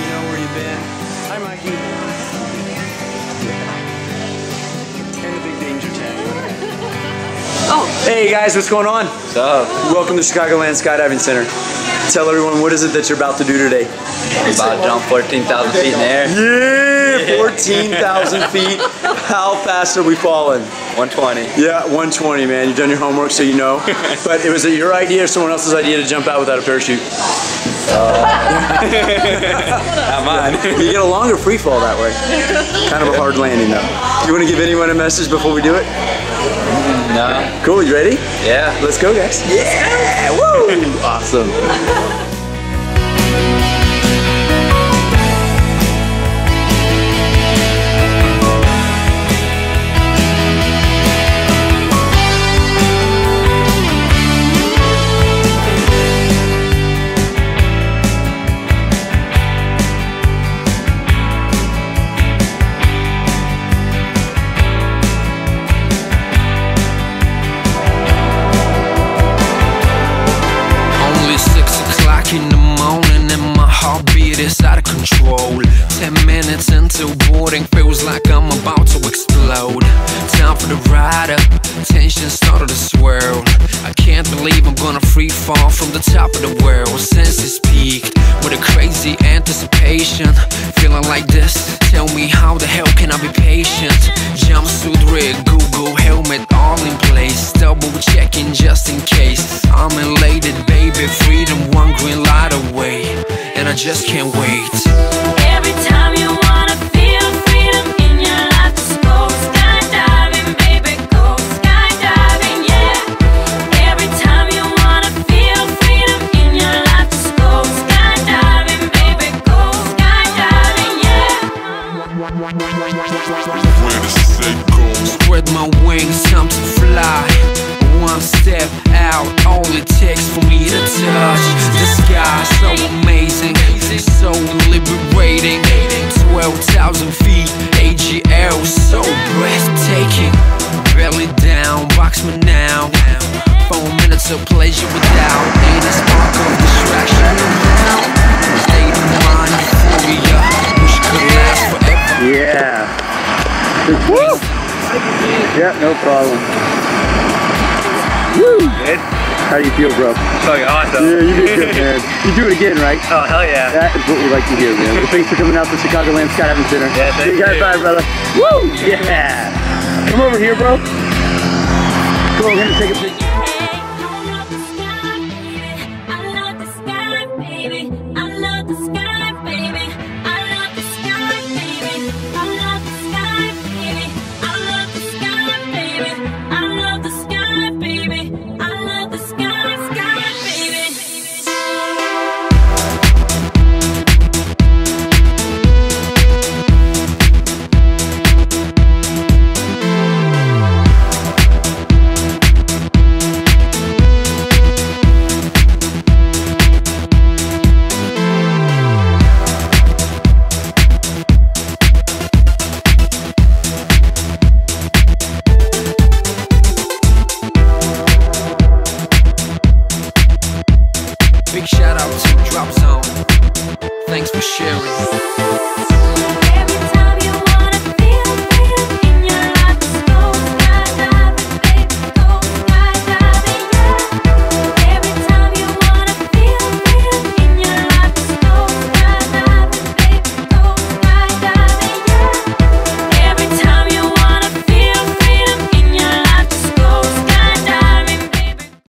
you know where you've been. Hi, Mikey. And the big danger tag. Oh. Hey guys, what's going on? What's up? Welcome to Chicagoland Skydiving Center. Tell everyone, what is it that you're about to do today? I'm about to jump 14,000 feet in the air. Yeah, 14,000 feet. How fast are we falling? 120. Yeah, 120, man. You've done your homework, so you know. But was it your idea or someone else's idea to jump out without a parachute? Not mine. You get a longer free fall that way. Kind of a hard landing, though. You want to give anyone a message before we do it? No. Cool, you ready? Yeah. Let's go, guys. Yeah! Woo! Awesome. In the morning and my heartbeat is out of control. 10 minutes into boarding, feels like I'm about to explode. Time for the ride up, tension started to swirl. I can't believe I'm gonna free fall from the top of the world. Senses peaked with a crazy anticipation. Feeling like this, tell me how the hell can I be patient? Jumpsuit rig, Google helmet all in place. Double checking just in case. I'm elated, baby, freedom one green light away, and I just can't wait. Every time you wanna feel freedom in your life, just go skydiving, baby, go skydiving, yeah. Every time you wanna feel freedom in your life, just go skydiving, baby, go skydiving, yeah. Spread my wings, time to fly. One step out, all it takes for me to touch the sky. So amazing, so liberating. 12,000 feet, AGL, so breathtaking. Belly down, box me now. 4 minutes of pleasure without any spark of distraction around. State of mind, euphoria, wish could last forever. Yeah. Woo! Yeah, no problem. Woo! Good? How do you feel, bro? Fucking awesome. Yeah, you did good, man. You do it again, right? Oh, hell yeah. That is what we like to hear, man. Well, thanks for coming out to Chicagoland Skydiving Center. Yeah, thank you. Guys, you. bye, brother. Woo! Yeah! Come over here, bro. Come over here and take a picture. Big shout out to Drop Zone. Thanks for sharing.